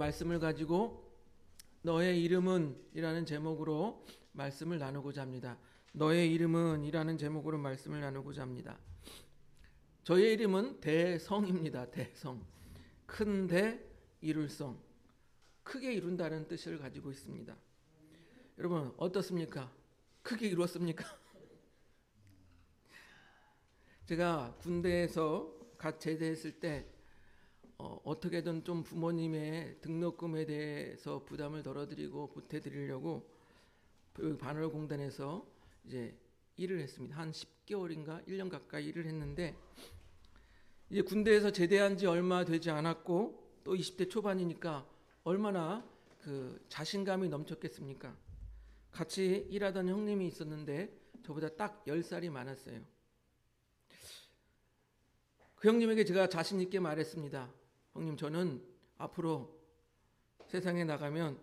말씀을 가지고 너의 이름은 이라는 제목으로 말씀을 나누고자 합니다. 너의 이름은 이라는 제목으로 말씀을 나누고자 합니다. 저의 이름은 대성입니다. 대성. 큰대 이룰 성. 크게 이룬다는 뜻을 가지고 있습니다. 여러분 어떻습니까? 크게 이루었습니까? 제가 군대에서 갓 제대했을 때 어떻게든 좀 부모님의 등록금에 대해서 부담을 덜어드리고 보태드리려고 반월공단에서 이제 일을 했습니다. 한 10개월인가 1년 가까이 일을 했는데 이제 군대에서 제대한 지 얼마 되지 않았고 또 20대 초반이니까 얼마나 그 자신감이 넘쳤겠습니까? 같이 일하던 형님이 있었는데 저보다 딱 10살이 많았어요. 그 형님에게 제가 자신 있게 말했습니다. 형님, 저는 앞으로 세상에 나가면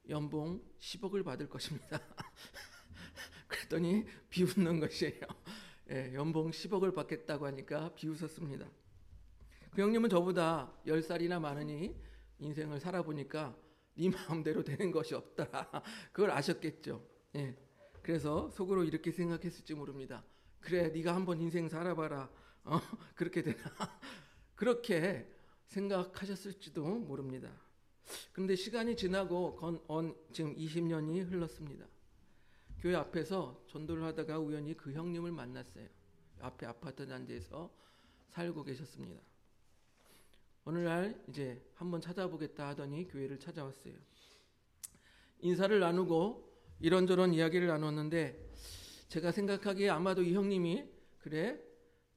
연봉 10억을 받을 것입니다. 그랬더니 비웃는 것이에요. 예, 연봉 10억을 받겠다고 하니까 비웃었습니다. 그 형님은 저보다 10살이나 많으니 인생을 살아보니까 네 마음대로 되는 것이 없더라. 그걸 아셨겠죠. 예, 그래서 속으로 이렇게 생각했을지 모릅니다. 그래, 네가 한번 인생 살아봐라. 그렇게 되나? 그렇게 생각하셨을지도 모릅니다. 그런데 시간이 지나고 지금 20년이 흘렀습니다. 교회 앞에서 전도를 하다가 우연히 그 형님을 만났어요. 앞에 아파트 단지에서 살고 계셨습니다. 어느 날 이제 한번 찾아보겠다 하더니 교회를 찾아왔어요. 인사를 나누고 이런저런 이야기를 나눴는데 제가 생각하기에 아마도 이 형님이 그래?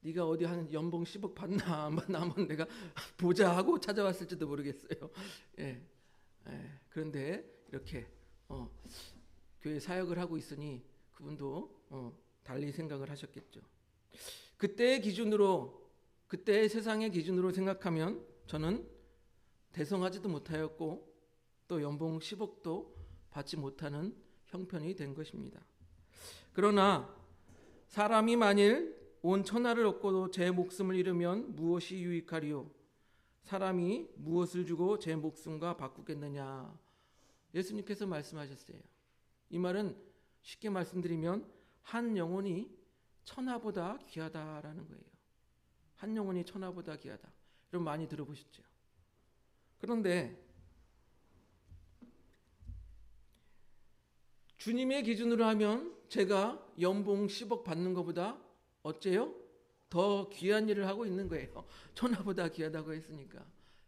네가 어디 한 연봉 10억 받나 안 받나 한번 내가 보자 하고 찾아왔을지도 모르겠어요. 예. 그런데 이렇게 교회 사역을 하고 있으니 그분도 달리 생각을 하셨겠죠. 그때의 세상의 기준으로 생각하면 저는 대성하지도 못하였고 또 연봉 10억도 받지 못하는 형편이 된 것입니다. 그러나 사람이 만일 온 천하를 얻고도 제 목숨을 잃으면 무엇이 유익하리요? 사람이 무엇을 주고 제 목숨과 바꾸겠느냐? 예수님께서 말씀하셨어요. 이 말은 쉽게 말씀드리면 한 영혼이 천하보다 귀하다라는 거예요. 한 영혼이 천하보다 귀하다. 여러분 많이 들어보셨죠? 그런데 주님의 기준으로 하면 제가 연봉 10억 받는 것보다 어째요? 더 귀한 일을 하고 있는 거예요. 천하보다 귀하다고 했으니까.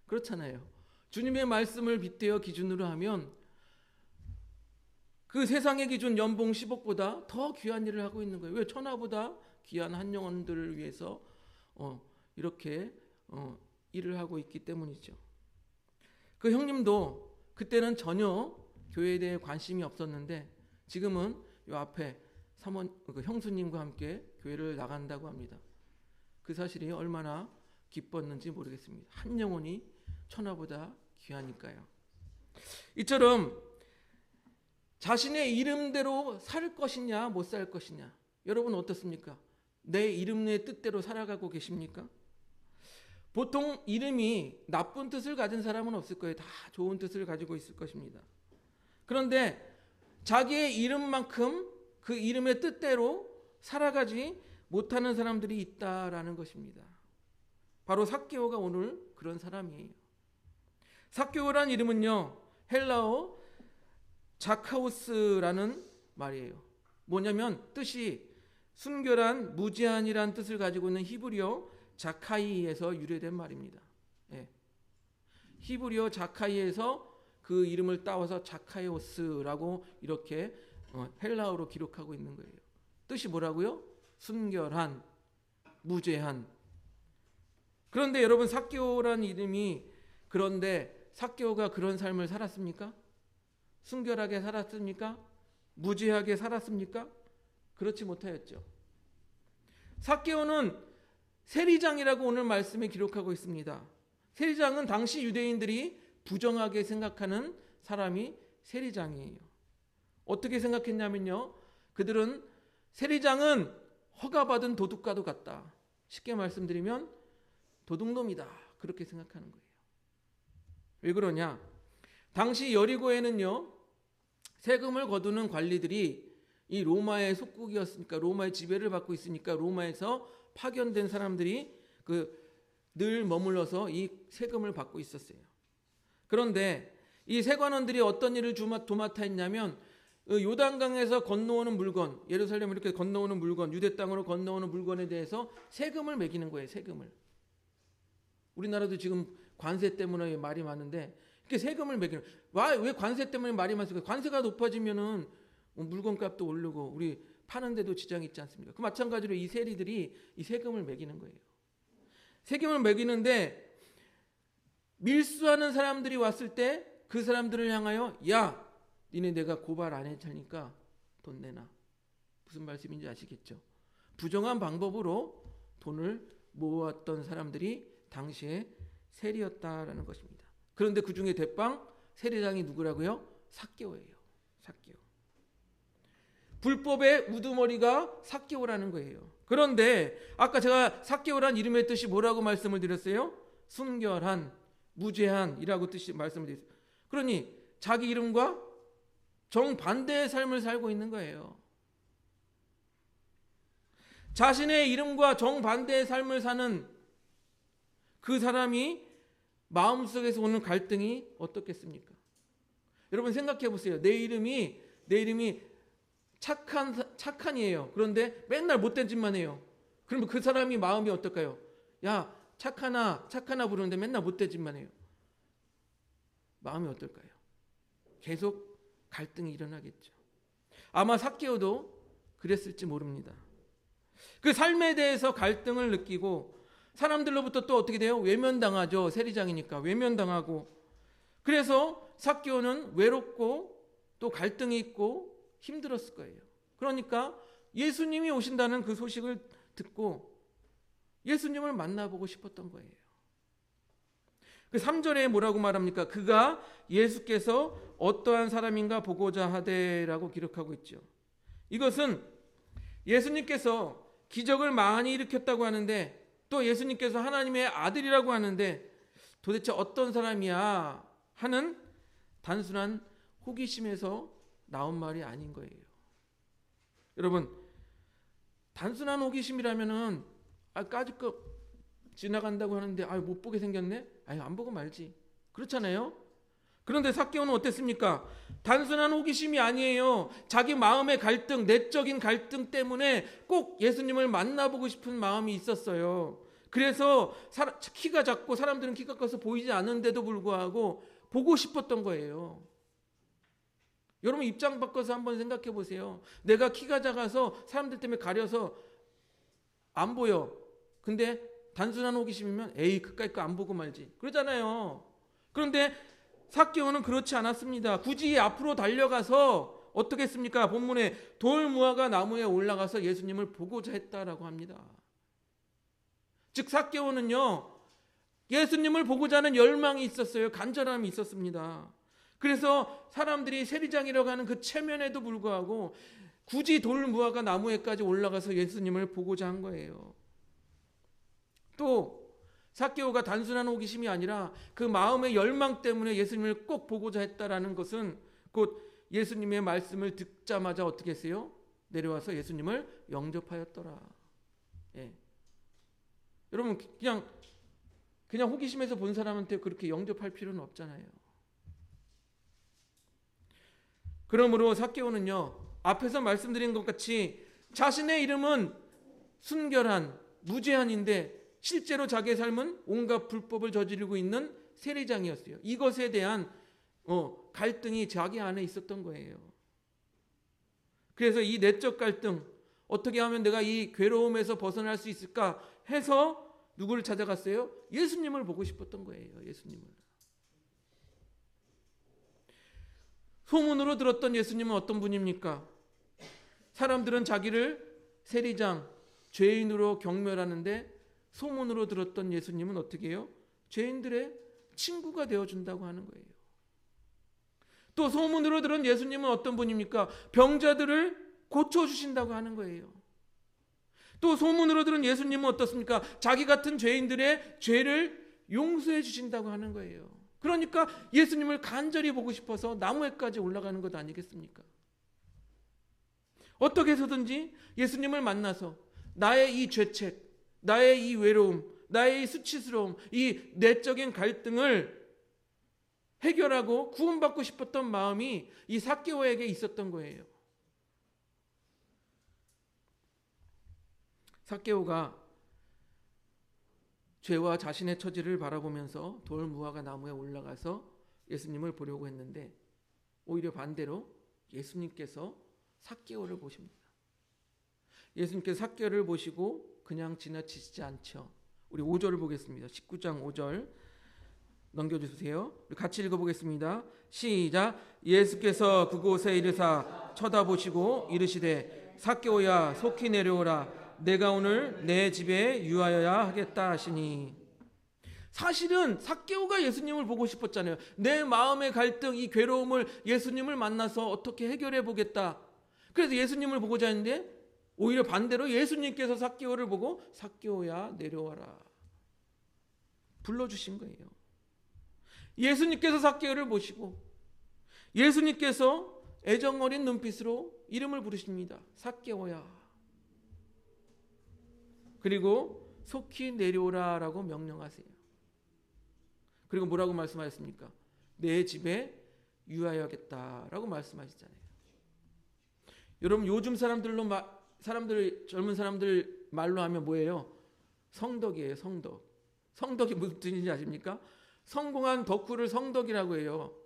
그렇잖아요. 주님의 말씀을 빗대어 기준으로 하면 그 세상의 기준 연봉 10억보다 더 귀한 일을 하고 있는 거예요. 왜? 천하보다 귀한 한 영혼들을 위해서 이렇게 일을 하고 있기 때문이죠. 그 형님도 그때는 전혀 교회에 대해 관심이 없었는데 지금은 이 앞에 그 형수님과 함께 교회를 나간다고 합니다. 그 사실이 얼마나 기뻤는지 모르겠습니다. 한 영혼이 천하보다 귀하니까요. 이처럼 자신의 이름대로 살 것이냐 못 살 것이냐, 여러분 어떻습니까? 내 이름의 뜻대로 살아가고 계십니까? 보통 이름이 나쁜 뜻을 가진 사람은 없을 거예요. 다 좋은 뜻을 가지고 있을 것입니다. 그런데 자기의 이름만큼 그 이름의 뜻대로 살아가지 못하는 사람들이 있다라는 것입니다. 바로 삭개오가 오늘 그런 사람이에요. 삭개오란 이름은요, 헬라어 자카우스라는 말이에요. 뭐냐면 뜻이 순결한, 무제한이란 뜻을 가지고 있는 히브리어 자카이에서 유래된 말입니다. 예. 히브리어 자카이에서 그 이름을 따와서 자카이오스라고 이렇게 헬라어로 기록하고 있는 거예요. 뜻이 뭐라고요? 순결한, 무제한. 그런데 여러분 삭개오라는 이름이, 그런데 삭개오가 그런 삶을 살았습니까? 순결하게 살았습니까? 무죄하게 살았습니까? 그렇지 못하였죠. 삭개오는 세리장이라고 오늘 말씀에 기록하고 있습니다. 세리장은 당시 유대인들이 부정하게 생각하는 사람이 세리장이에요. 어떻게 생각했냐면요, 그들은 세리장은 허가받은 도둑과도 같다. 쉽게 말씀드리면 도둑놈이다. 그렇게 생각하는 거예요. 왜 그러냐? 당시 여리고에는요, 세금을 거두는 관리들이 이 로마의 속국이었으니까, 로마의 지배를 받고 있으니까 로마에서 파견된 사람들이 늘 머물러서 이 세금을 받고 있었어요. 그런데 이 세관원들이 어떤 일을 도맡아 했냐면, 요단강에서 건너오는 물건, 예루살렘을 이렇게 건너오는 물건, 유대 땅으로 건너오는 물건에 대해서 세금을 매기는 거예요. 세금을. 우리나라도 지금 관세 때문에 말이 많은데 이렇게 세금을 매기는. 왜 관세 때문에 말이 많습니까? 관세가 높아지면은 물건값도 오르고 우리 파는데도 지장이 있지 않습니까? 그 마찬가지로 이 세리들이 이 세금을 매기는 거예요. 세금을 매기는데 밀수하는 사람들이 왔을 때 그 사람들을 향하여, 야, 니네 내가 고발 안 했으니까 돈 내놔. 무슨 말씀인지 아시겠죠? 부정한 방법으로 돈을 모았던 사람들이 당시에 세리였다라는 것입니다. 그런데 그 중에 대빵 세리장이 누구라고요? 삭개오예요. 삭개오. 불법의 우두머리가 삭개오라는 거예요. 그런데 아까 제가 삭개오란 이름의 뜻이 뭐라고 말씀을 드렸어요? 순결한, 무죄한이라고 뜻이 말씀을 드렸어요. 그러니 자기 이름과 정반대의 삶을 살고 있는 거예요. 자신의 이름과 정반대의 삶을 사는 그 사람이 마음속에서 오는 갈등이 어떻겠습니까? 여러분 생각해 보세요. 내 이름이 착한이에요. 그런데 맨날 못된 짓만 해요. 그러면 그 사람이 마음이 어떨까요? 야, 착하나 부르는데 맨날 못된 짓만 해요. 마음이 어떨까요? 계속 갈등이 일어나겠죠. 아마 삭개오도 그랬을지 모릅니다. 그 삶에 대해서 갈등을 느끼고 사람들로부터 또 어떻게 돼요? 외면당하죠. 세리장이니까 외면당하고. 그래서 삭개오는 외롭고 또 갈등이 있고 힘들었을 거예요. 그러니까 예수님이 오신다는 그 소식을 듣고 예수님을 만나보고 싶었던 거예요. 그 3절에 뭐라고 말합니까? 그가 예수께서 어떠한 사람인가 보고자 하되라고 기록하고 있죠. 이것은 예수님께서 기적을 많이 일으켰다고 하는데 또 예수님께서 하나님의 아들이라고 하는데 도대체 어떤 사람이야 하는 단순한 호기심에서 나온 말이 아닌 거예요. 여러분, 단순한 호기심이라면은 까짓거 지나간다고 하는데 못 보게 생겼네? 안 보고 말지. 그렇잖아요. 그런데 삭개오는 어땠습니까? 단순한 호기심이 아니에요. 자기 마음의 갈등, 내적인 갈등 때문에 꼭 예수님을 만나보고 싶은 마음이 있었어요. 그래서 키가 작고 사람들은 키가 커서 보이지 않는데도 불구하고 보고 싶었던 거예요. 여러분 입장 바꿔서 한번 생각해 보세요. 내가 키가 작아서 사람들 때문에 가려서 안 보여. 근데 단순한 호기심이면 그까이 거 안 보고 말지. 그러잖아요. 그런데 삭개오는 그렇지 않았습니다. 굳이 앞으로 달려가서 어떻게 했습니까? 본문에 돌무화과 나무에 올라가서 예수님을 보고자 했다라고 합니다. 즉 삭개오는요, 예수님을 보고자 하는 열망이 있었어요. 간절함이 있었습니다. 그래서 사람들이 세리장이라고 하는 그 체면에도 불구하고 굳이 돌무화과 나무에까지 올라가서 예수님을 보고자 한 거예요. 또 삭개오가 단순한 호기심이 아니라 그 마음의 열망 때문에 예수님을 꼭 보고자 했다라는 것은 곧 예수님의 말씀을 듣자마자 어떻게 했어요? 내려와서 예수님을 영접하였더라. 여러분 그냥 호기심에서 본 사람한테 그렇게 영접할 필요는 없잖아요. 그러므로 삭개오는요, 앞에서 말씀드린 것 같이 자신의 이름은 순결한, 무죄한인데 실제로 자기의 삶은 온갖 불법을 저지르고 있는 세리장이었어요. 이것에 대한 갈등이 자기 안에 있었던 거예요. 그래서 이 내적 갈등, 어떻게 하면 내가 이 괴로움에서 벗어날 수 있을까 해서 누구를 찾아갔어요? 예수님을 보고 싶었던 거예요. 예수님을. 소문으로 들었던 예수님은 어떤 분입니까? 사람들은 자기를 세리장, 죄인으로 경멸하는데 소문으로 들었던 예수님은 어떻게 해요? 죄인들의 친구가 되어준다고 하는 거예요. 또 소문으로 들은 예수님은 어떤 분입니까? 병자들을 고쳐주신다고 하는 거예요. 또 소문으로 들은 예수님은 어떻습니까? 자기 같은 죄인들의 죄를 용서해 주신다고 하는 거예요. 그러니까 예수님을 간절히 보고 싶어서 나무에까지 올라가는 것 아니겠습니까? 어떻게 해서든지 예수님을 만나서 나의 이 죄책, 나의 이 외로움, 나의 이 수치스러움, 이 내적인 갈등을 해결하고 구원받고 싶었던 마음이 이 삭개오에게 있었던 거예요. 삭개오가 죄와 자신의 처지를 바라보면서 돌 무화과 나무에 올라가서 예수님을 보려고 했는데 오히려 반대로 예수님께서 삭개오를 보십니다. 예수님께서 삭개오를 보시고 그냥 지나치시지 않죠. 우리 5절을 보겠습니다. 19장 5절 넘겨주세요. 같이 읽어보겠습니다. 시작. 예수께서 그곳에 이르사 쳐다보시고 이르시되 삭개오야 속히 내려오라. 내가 오늘 내 집에 유하여야 하겠다 하시니. 사실은 삭개오가 예수님을 보고 싶었잖아요. 내 마음의 갈등, 이 괴로움을 예수님을 만나서 어떻게 해결해 보겠다. 그래서 예수님을 보고자 했는데 오히려 반대로 예수님께서 삭개오를 보고 삭개오야 내려와라 불러주신 거예요. 예수님께서 삭개오를 보시고 예수님께서 애정어린 눈빛으로 이름을 부르십니다. 삭개오야. 그리고 속히 내려오라라고 명령하세요. 그리고 뭐라고 말씀하셨습니까? 내 집에 유하여야겠다라고 말씀하시잖아요. 여러분 요즘 젊은 사람들 말로 하면 뭐예요? 성덕이에요. 성덕. 성덕이 무슨 뜻인지 아십니까? 성공한 덕후를 성덕이라고 해요.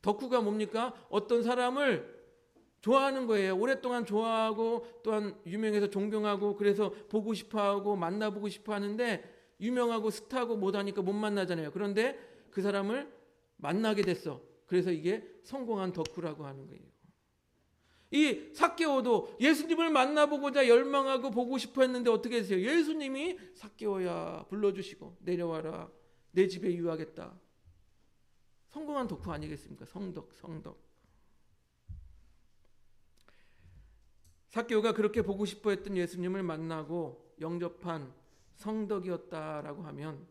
덕후가 뭡니까? 어떤 사람을 좋아하는 거예요. 오랫동안 좋아하고 또한 유명해서 존경하고 그래서 보고 싶어하고 만나보고 싶어하는데 유명하고 스타고 못하니까 못 만나잖아요. 그런데 그 사람을 만나게 됐어. 그래서 이게 성공한 덕후라고 하는 거예요. 이 삭개오도 예수님을 만나보고자 열망하고 보고 싶어 했는데 어떻게 했어요? 예수님이 삭개오야 불러주시고 내려와라. 내 집에 유하겠다. 성공한 덕후 아니겠습니까? 성덕. 삭개오가 그렇게 보고 싶어 했던 예수님을 만나고 영접한 성덕이었다라고 하면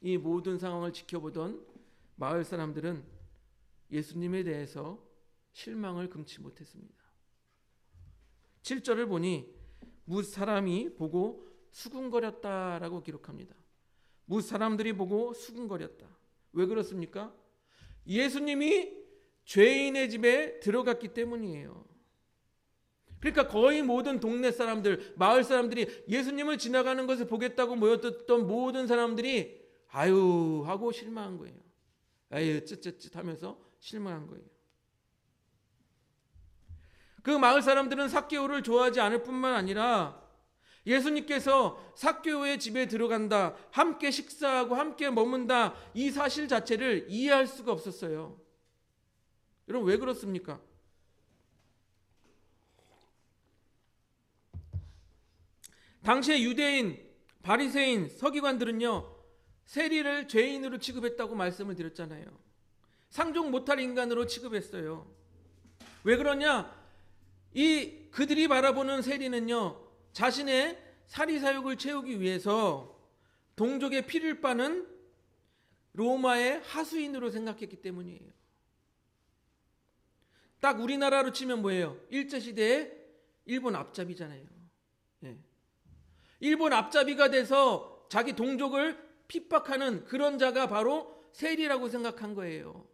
이 모든 상황을 지켜보던 마을 사람들은 예수님에 대해서 실망을 금치 못했습니다. 7절을 보니 무 사람이 보고 수군거렸다라고 기록합니다. 무 사람들이 보고 수군거렸다. 왜 그렇습니까? 예수님이 죄인의 집에 들어갔기 때문이에요. 그러니까 거의 모든 동네 사람들, 마을 사람들이 예수님을 지나가는 것을 보겠다고 모였던 모든 사람들이 아유 하고 실망한 거예요. 아유 쯧쯧쯧 하면서 실망한 거예요. 그 마을 사람들은 삭개오를 좋아하지 않을 뿐만 아니라 예수님께서 삭개오의 집에 들어간다, 함께 식사하고 함께 머문다, 이 사실 자체를 이해할 수가 없었어요. 여러분 왜 그렇습니까? 당시의 유대인, 바리새인, 서기관들은요 세리를 죄인으로 취급했다고 말씀을 드렸잖아요. 상종 못할 인간으로 취급했어요. 왜 그러냐? 그들이 바라보는 세리는요 자신의 사리사욕을 채우기 위해서 동족의 피를 빠는 로마의 하수인으로 생각했기 때문이에요. 딱 우리나라로 치면 뭐예요? 일제시대에 일본 앞잡이잖아요. 예. 일본 앞잡이가 돼서 자기 동족을 핍박하는 그런 자가 바로 세리라고 생각한 거예요.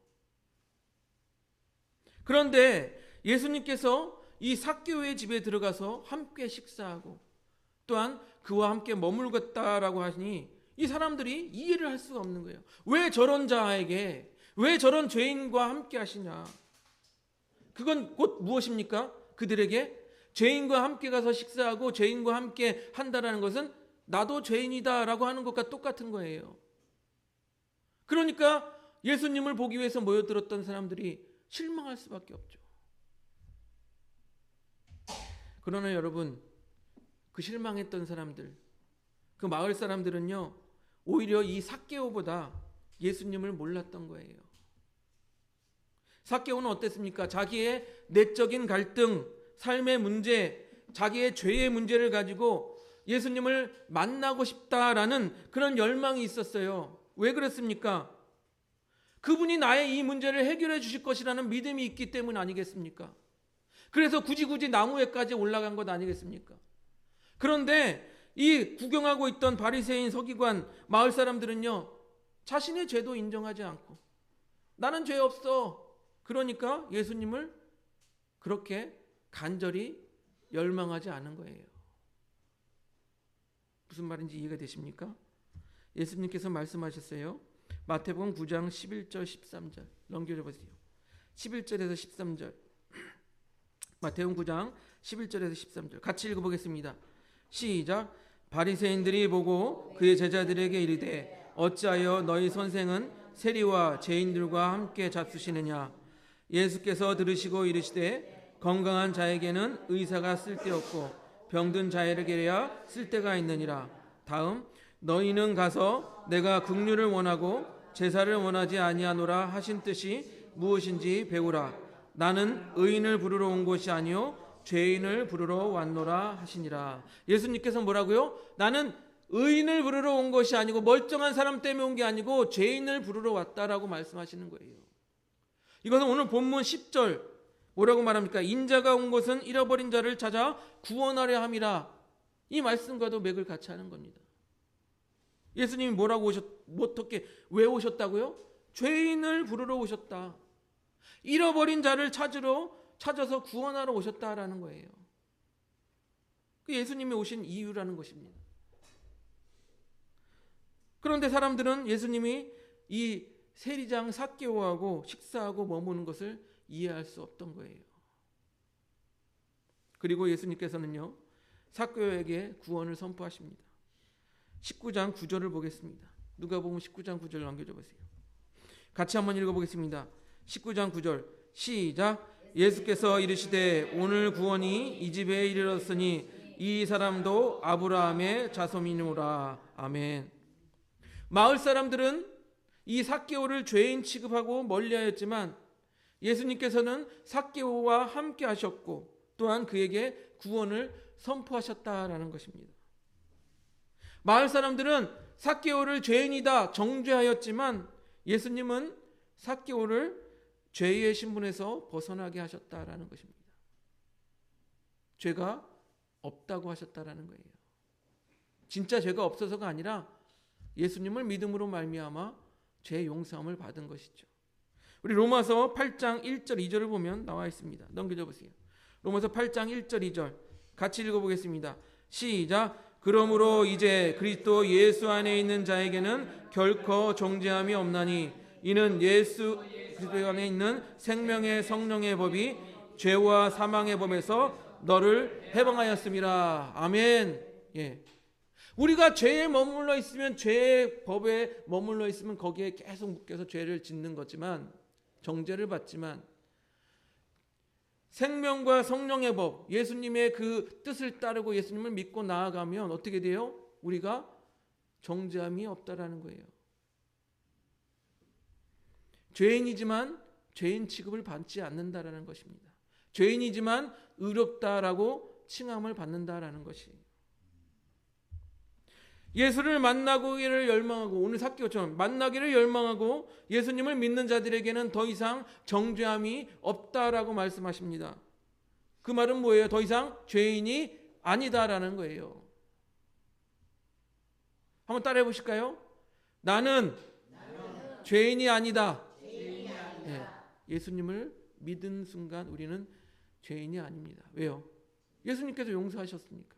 그런데 예수님께서 이 삭개오의 집에 들어가서 함께 식사하고 또한 그와 함께 머물겠다라고 하시니 이 사람들이 이해를 할 수가 없는 거예요. 왜 저런 자에게, 왜 저런 죄인과 함께 하시냐? 그건 곧 무엇입니까? 그들에게 죄인과 함께 가서 식사하고 죄인과 함께 한다라는 것은 나도 죄인이다라고 하는 것과 똑같은 거예요. 그러니까 예수님을 보기 위해서 모여들었던 사람들이 실망할 수밖에 없죠. 그러나 여러분, 그 실망했던 사람들, 그 마을 사람들은요 오히려 이 삭개오보다 예수님을 몰랐던 거예요. 삭개오는 어땠습니까? 자기의 내적인 갈등, 삶의 문제, 자기의 죄의 문제를 가지고 예수님을 만나고 싶다라는 그런 열망이 있었어요. 왜 그랬습니까? 그분이 나의 이 문제를 해결해 주실 것이라는 믿음이 있기 때문 아니겠습니까? 그래서 굳이 나무에까지 올라간 것 아니겠습니까? 그런데 이 구경하고 있던 바리새인, 서기관, 마을 사람들은요, 자신의 죄도 인정하지 않고 나는 죄 없어. 그러니까 예수님을 그렇게 간절히 열망하지 않은 거예요. 무슨 말인지 이해가 되십니까? 예수님께서 말씀하셨어요. 마태복음 9장 11절 13절 넘겨줘 보세요. 11절에서 13절. 마태복음 9장 11절에서 13절 같이 읽어보겠습니다. 시작. 바리새인들이 보고 그의 제자들에게 이르되 어찌하여 너희 선생은 세리와 죄인들과 함께 잡수시느냐. 예수께서 들으시고 이르시되 건강한 자에게는 의사가 쓸데없고 병든 자에게야 쓸데가 있느니라. 다음. 너희는 가서 내가 긍휼을 원하고 제사를 원하지 아니하노라 하신 뜻이 무엇인지 배우라. 나는 의인을 부르러 온 것이 아니요 죄인을 부르러 왔노라 하시니라. 예수님께서 뭐라고요? 나는 의인을 부르러 온 것이 아니고 멀쩡한 사람 때문에 온 게 아니고 죄인을 부르러 왔다라고 말씀하시는 거예요. 이것은 오늘 본문 10절 뭐라고 말합니까? 인자가 온 것은 잃어버린 자를 찾아 구원하려 함이라. 이 말씀과도 맥을 같이 하는 겁니다. 예수님이 어떻게 왜 오셨다고요? 죄인을 부르러 오셨다. 잃어버린 자를 찾아서 구원하러 오셨다라는 거예요. 그 예수님이 오신 이유라는 것입니다. 그런데 사람들은 예수님이 이 세리장 삭개오하고 식사하고 머무는 것을 이해할 수 없던 거예요. 그리고 예수님께서는요, 삭개오에게 구원을 선포하십니다. 19장 9절을 보겠습니다. 누가복음 19장 9절 넘겨줘 보세요. 같이 한번 읽어보겠습니다. 19장 9절 시작. 예수께서 이르시되 오늘 구원이 이 집에 이르렀으니 이 사람도 아브라함의 자손이노라. 아멘. 마을 사람들은 이 삭개오를 죄인 취급하고 멀리하였지만 예수님께서는 삭개오와 함께 하셨고 또한 그에게 구원을 선포하셨다라는 것입니다. 마을 사람들은 삭개오를 죄인이다 정죄하였지만 예수님은 삭개오를 죄의 신분에서 벗어나게 하셨다라는 것입니다. 죄가 없다고 하셨다라는 거예요. 진짜 죄가 없어서가 아니라 예수님을 믿음으로 말미암아 죄 용서함을 받은 것이죠. 우리 로마서 8장 1절 2절을 보면 나와 있습니다. 넘겨줘 보세요. 로마서 8장 1절 2절 같이 읽어보겠습니다. 시작. 그러므로 이제 그리스도 예수 안에 있는 자에게는 결코 정죄함이 없나니 이는 예수 그리스도 안에 있는 생명의 성령의 법이 죄와 사망의 법에서 너를 해방하였음이라. 아멘. 예. 우리가 죄에 머물러 있으면 죄의 법에 머물러 있으면 거기에 계속 묶여서 죄를 짓는 거지만 정죄를 받지만 생명과 성령의 법, 예수님의 그 뜻을 따르고 예수님을 믿고 나아가면 어떻게 돼요? 우리가 정죄함이 없다라는 거예요. 죄인이지만 죄인 취급을 받지 않는다라는 것입니다. 죄인이지만 의롭다라고 칭함을 받는다라는 것이에요. 예수를 만나기를 열망하고 오늘 삭개오처럼 만나기를 열망하고 예수님을 믿는 자들에게는 더 이상 정죄함이 없다라고 말씀하십니다. 그 말은 뭐예요? 더 이상 죄인이 아니다라는 거예요. 한번 따라해 보실까요? 나는 죄인이 아니다. 네, 예수님을 믿은 순간 우리는 죄인이 아닙니다. 왜요? 예수님께서 용서하셨으니까.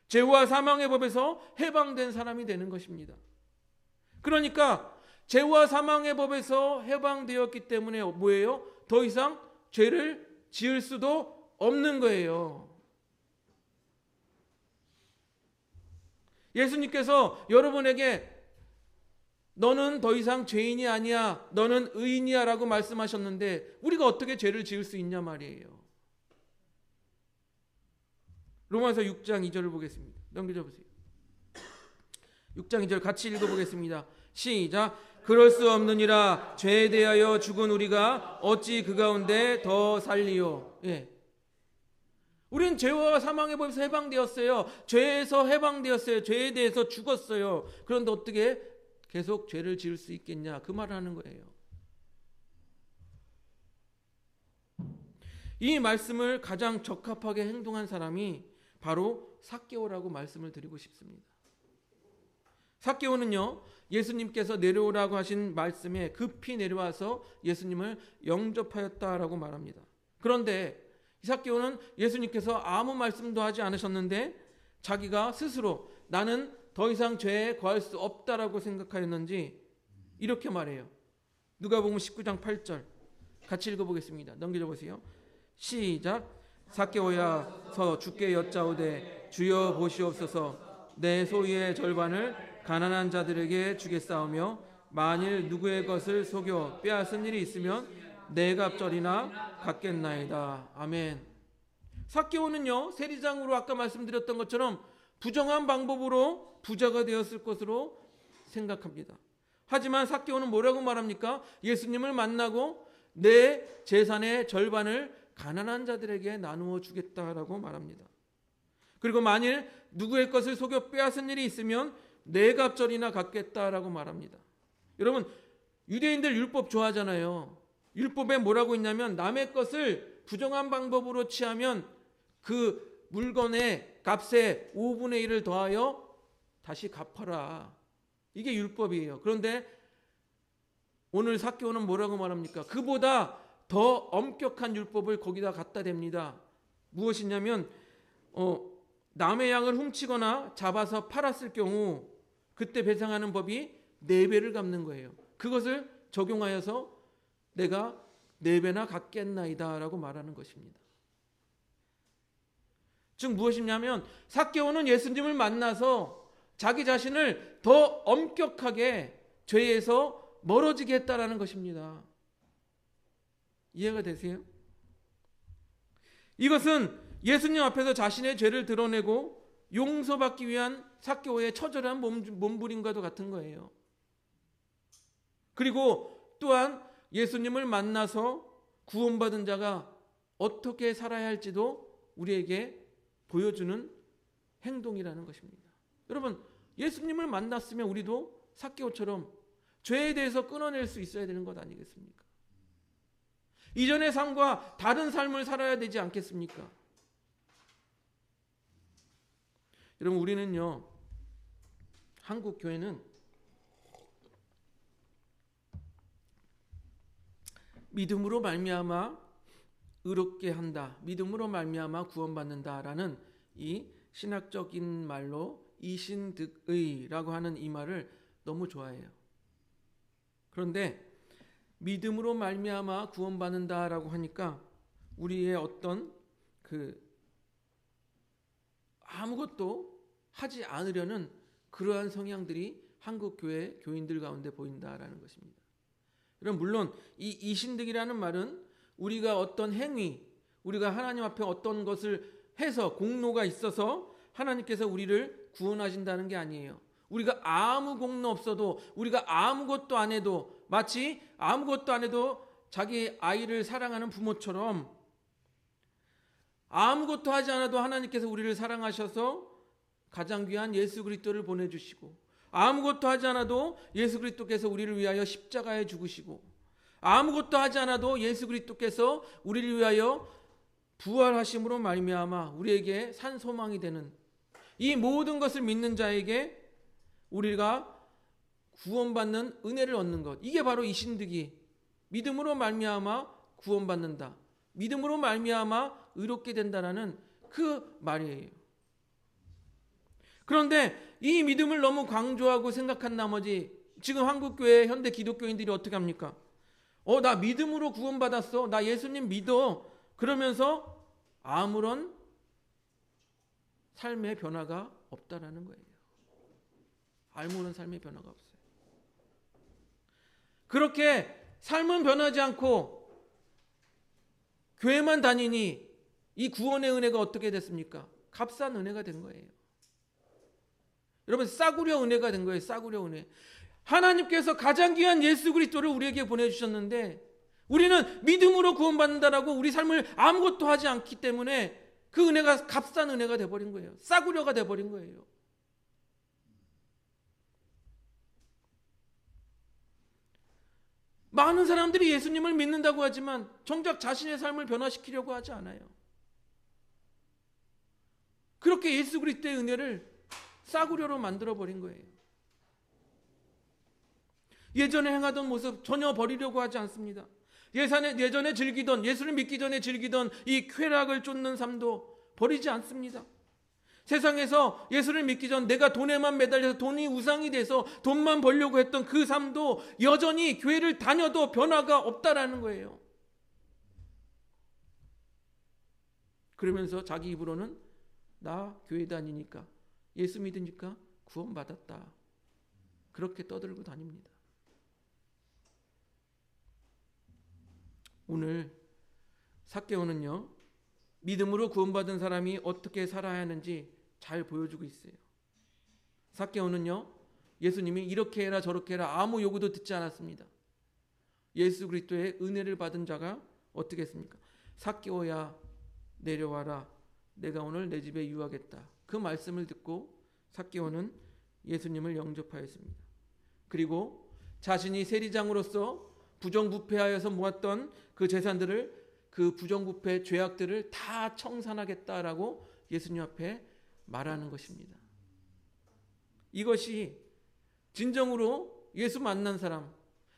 죄와 사망의 법에서 해방된 사람이 되는 것입니다. 그러니까 죄와 사망의 법에서 해방되었기 때문에 뭐예요? 더 이상 죄를 지을 수도 없는 거예요. 예수님께서 여러분에게 너는 더 이상 죄인이 아니야, 너는 의인이야 라고 말씀하셨는데 우리가 어떻게 죄를 지을 수 있냐 말이에요. 로마서 6장 2절을 보겠습니다. 넘겨줘 보세요. 6장 2절 같이 읽어보겠습니다. 시작. 그럴 수 없느니라 죄에 대하여 죽은 우리가 어찌 그 가운데 더 살리요. 예. 우린 죄와 사망의 법에서 해방되었어요. 죄에서 해방되었어요. 죄에 대해서 죽었어요. 그런데 어떻게 계속 죄를 지을 수 있겠냐, 그 말을 하는 거예요. 이 말씀을 가장 적합하게 행동한 사람이 바로 삭개오라고 말씀을 드리고 싶습니다. 삭개오는요, 예수님께서 내려오라고 하신 말씀에 급히 내려와서 예수님을 영접하였다라고 말합니다. 그런데 이 삭개오는 예수님께서 아무 말씀도 하지 않으셨는데 자기가 스스로 나는 더 이상 죄에 거할 수 없다라고 생각하였는지 이렇게 말해요. 누가복음 19장 8절 같이 읽어보겠습니다. 넘겨줘 보세요. 시작. 삭개오야 서 주께 여짜오되 주여 보시옵소서 내 소유의 절반을 가난한 자들에게 주겠사오며 만일 누구의 것을 속여 빼앗은 일이 있으면 네 갑절이나 갚겠나이다. 아멘. 삭개오는요, 세리장으로 아까 말씀드렸던 것처럼 부정한 방법으로 부자가 되었을 것으로 생각합니다. 하지만 삭개오는 뭐라고 말합니까? 예수님을 만나고 내 재산의 절반을 가난한 자들에게 나누어 주겠다라고 말합니다. 그리고 만일 누구의 것을 속여 빼앗은 일이 있으면 네 갑절이나 갚겠다라고 말합니다. 여러분, 유대인들 율법 좋아하잖아요. 율법에 뭐라고 있냐면 남의 것을 부정한 방법으로 취하면 그 물건의 값의 5분의 1을 더하여 다시 갚아라. 이게 율법이에요. 그런데 오늘 삭개오는 뭐라고 말합니까? 그보다 더 엄격한 율법을 거기다 갖다 댑니다. 무엇이냐면 남의 양을 훔치거나 잡아서 팔았을 경우 그때 배상하는 법이 4배를 갚는 거예요. 그것을 적용하여서 내가 4배나 갚겠나이다 라고 말하는 것입니다. 즉 무엇이냐면 삭개오는 예수님을 만나서 자기 자신을 더 엄격하게 죄에서 멀어지게 했다라는 것입니다. 이해가 되세요? 이것은 예수님 앞에서 자신의 죄를 드러내고 용서받기 위한 삭개오의 처절한 몸부림과도 같은 거예요. 그리고 또한 예수님을 만나서 구원받은 자가 어떻게 살아야 할지도 우리에게 보여주는 행동이라는 것입니다. 여러분, 예수님을 만났으면 우리도 삭개오처럼 죄에 대해서 끊어낼 수 있어야 되는 것 아니겠습니까? 이전의 삶과 다른 삶을 살아야 되지 않겠습니까? 여러분, 우리는요, 한국 교회는 믿음으로 말미암아 의롭게 한다, 믿음으로 말미암아 구원받는다라는 이 신학적인 말로 이신득의라고 하는 이 말을 너무 좋아해요. 그런데 믿음으로 말미암아 구원받는다라고 하니까 우리의 어떤 아무것도 하지 않으려는 그러한 성향들이 한국 교회 교인들 가운데 보인다라는 것입니다. 여러분, 물론 이 이신득이라는 말은 우리가 어떤 행위, 우리가 하나님 앞에 어떤 것을 해서 공로가 있어서 하나님께서 우리를 구원하신다는 게 아니에요. 우리가 아무 공로 없어도, 우리가 아무것도 안 해도, 마치 아무것도 안 해도 자기 아이를 사랑하는 부모처럼 아무것도 하지 않아도 하나님께서 우리를 사랑하셔서 가장 귀한 예수 그리스도를 보내주시고, 아무것도 하지 않아도 예수 그리스도께서 우리를 위하여 십자가에 죽으시고, 아무것도 하지 않아도 예수 그리스도께서 우리를 위하여 부활하심으로 말미암아 우리에게 산 소망이 되는 이 모든 것을 믿는 자에게 우리가 구원받는 은혜를 얻는 것, 이게 바로 이 신득이 믿음으로 말미암아 구원받는다, 믿음으로 말미암아 의롭게 된다라는 그 말이에요. 그런데 이 믿음을 너무 강조하고 생각한 나머지 지금 한국교회 현대 기독교인들이 어떻게 합니까? 나 믿음으로 구원받았어, 나 예수님 믿어, 그러면서 아무런 삶의 변화가 없다라는 거예요. 아무런 삶의 변화가 없어요. 그렇게 삶은 변하지 않고 교회만 다니니 이 구원의 은혜가 어떻게 됐습니까? 값싼 은혜가 된 거예요. 여러분, 싸구려 은혜가 된 거예요. 싸구려 은혜. 하나님께서 가장 귀한 예수 그리스도를 우리에게 보내주셨는데 우리는 믿음으로 구원받는다라고 우리 삶을 아무것도 하지 않기 때문에 그 은혜가 값싼 은혜가 돼버린 거예요. 싸구려가 돼버린 거예요. 많은 사람들이 예수님을 믿는다고 하지만 정작 자신의 삶을 변화시키려고 하지 않아요. 그렇게 예수 그리스도의 은혜를 싸구려로 만들어버린 거예요. 예전에 행하던 모습 전혀 버리려고 하지 않습니다. 예전에 즐기던, 예수를 믿기 전에 즐기던 이 쾌락을 쫓는 삶도 버리지 않습니다. 세상에서 예수를 믿기 전 내가 돈에만 매달려서 돈이 우상이 돼서 돈만 벌려고 했던 그 삶도 여전히 교회를 다녀도 변화가 없다라는 거예요. 그러면서 자기 입으로는 나 교회 다니니까, 예수 믿으니까 구원받았다, 그렇게 떠들고 다닙니다. 오늘 삭개오는요, 믿음으로 구원받은 사람이 어떻게 살아야 하는지 잘 보여주고 있어요. 삭개오는요, 예수님이 이렇게 해라 저렇게 해라 아무 요구도 듣지 않았습니다. 예수 그리스도의 은혜를 받은 자가 어떻게 했습니까? 삭개오야 내려와라, 내가 오늘 내 집에 유하겠다. 그 말씀을 듣고 삭개오는 예수님을 영접하였습니다. 그리고 자신이 세리장으로서 부정부패하여서 모았던 그 재산들을, 그 부정부패 죄악들을 다 청산하겠다라고 예수님 앞에 말하는 것입니다. 이것이 진정으로 예수 만난 사람,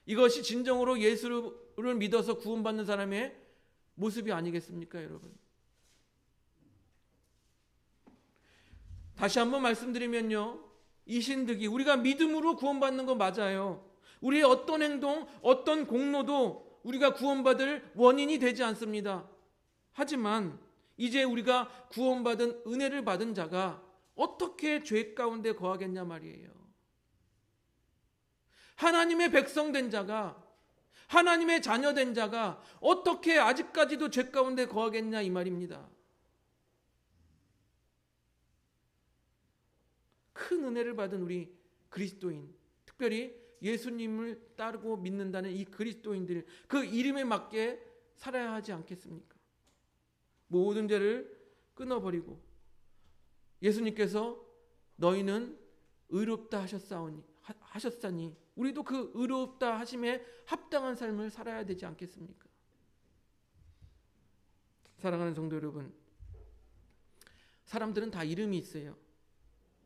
이것이 진정으로 예수를 믿어서 구원받는 사람의 모습이 아니겠습니까, 여러분? 다시 한번 말씀드리면요, 이 신득이 우리가 믿음으로 구원받는 거 맞아요. 우리의 어떤 행동, 어떤 공로도 우리가 구원받을 원인이 되지 않습니다. 하지만 이제 우리가 구원받은 은혜를 받은 자가 어떻게 죄 가운데 거하겠냐 말이에요. 하나님의 백성 된 자가, 하나님의 자녀 된 자가 어떻게 아직까지도 죄 가운데 거하겠냐 이 말입니다. 큰 은혜를 받은 우리 그리스도인, 특별히 예수님을 따르고 믿는다는 이 그리스도인들, 그 이름에 맞게 살아야 하지 않겠습니까? 모든 죄를 끊어버리고 예수님께서 너희는 의롭다 하셨사니 우리도 그 의롭다 하심에 합당한 삶을 살아야 되지 않겠습니까? 사랑하는 성도 여러분, 사람들은 다 이름이 있어요.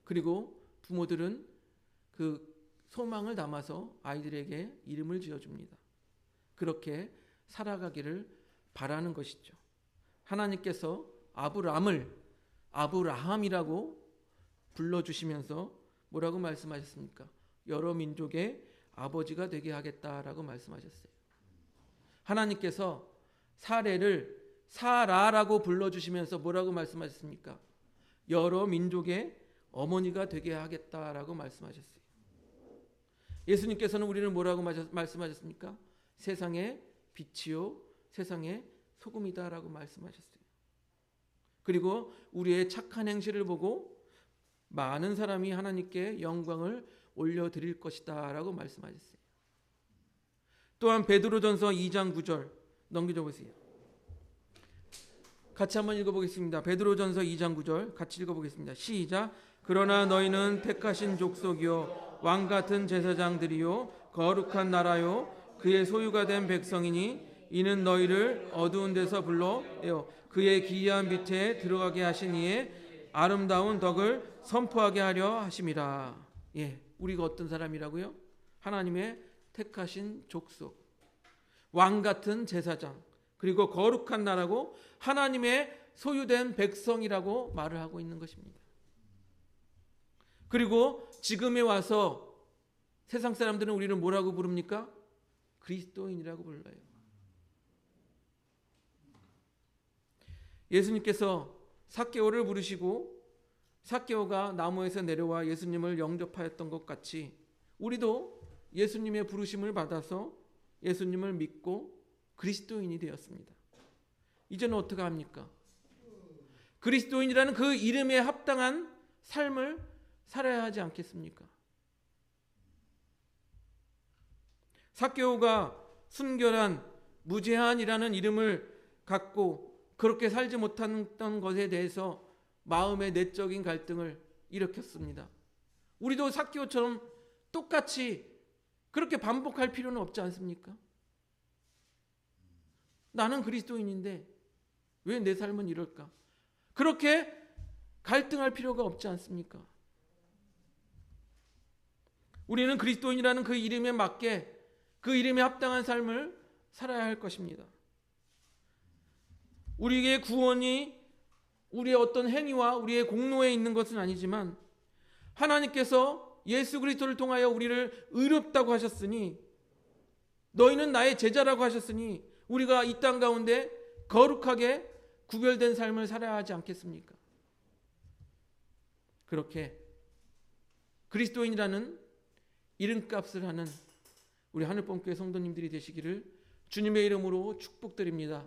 그리고 부모들은 그 소망을 담아서 아이들에게 이름을 지어줍니다. 그렇게 살아가기를 바라는 것이죠. 하나님께서 아브라함이라고 불러주시면서 뭐라고 말씀하셨습니까? 여러 민족의 아버지가 되게 하겠다라고 말씀하셨어요. 하나님께서 사례를 사라라고 불러주시면서 뭐라고 말씀하셨습니까? 여러 민족의 어머니가 되게 하겠다라고 말씀하셨어요. 예수님께서는 우리를 뭐라고 말씀하셨습니까? 세상의 빛이요 세상의 소금이다라고 말씀하셨어요. 그리고 우리의 착한 행실을 보고 많은 사람이 하나님께 영광을 올려드릴 것이다 라고 말씀하셨어요. 또한 베드로전서 2장 9절 넘겨줘 보세요. 같이 한번 읽어보겠습니다. 베드로전서 2장 9절 같이 읽어보겠습니다. 시작. 그러나 너희는 택하신 족속이요 왕같은 제사장들이요 거룩한 나라요 그의 소유가 된 백성이니 이는 너희를 어두운 데서 불러 그의 기이한 빛에 들어가게 하신 이의 아름다운 덕을 선포하게 하려 하심이라. 우리가 어떤 사람이라고요? 하나님의 택하신 족속, 왕같은 제사장, 그리고 거룩한 나라고 하나님의 소유된 백성이라고 말을 하고 있는 것입니다. 그리고 지금에 와서 세상 사람들은 우리를 뭐라고 부릅니까? 그리스도인이라고 불러요. 예수님께서 삭개오를 부르시고 삭개오가 나무에서 내려와 예수님을 영접하였던 것 같이 우리도 예수님의 부르심을 받아서 예수님을 믿고 그리스도인이 되었습니다. 이제는 어떻게 합니까? 그리스도인이라는 그 이름에 합당한 삶을 살아야 하지 않겠습니까? 삭개오가 순결한 무제한이라는 이름을 갖고 그렇게 살지 못했던 것에 대해서 마음의 내적인 갈등을 일으켰습니다. 우리도 삭개오처럼 똑같이 그렇게 반복할 필요는 없지 않습니까? 나는 그리스도인인데 왜 내 삶은 이럴까? 그렇게 갈등할 필요가 없지 않습니까? 우리는 그리스도인이라는 그 이름에 맞게 그 이름에 합당한 삶을 살아야 할 것입니다. 우리의 구원이 우리의 어떤 행위와 우리의 공로에 있는 것은 아니지만 하나님께서 예수 그리스도를 통하여 우리를 의롭다고 하셨으니 너희는 나의 제자라고 하셨으니 우리가 이 땅 가운데 거룩하게 구별된 삶을 살아야 하지 않겠습니까? 그렇게 그리스도인이라는 이름값을 하는 우리 하늘봄교회 성도님들이 되시기를 주님의 이름으로 축복드립니다.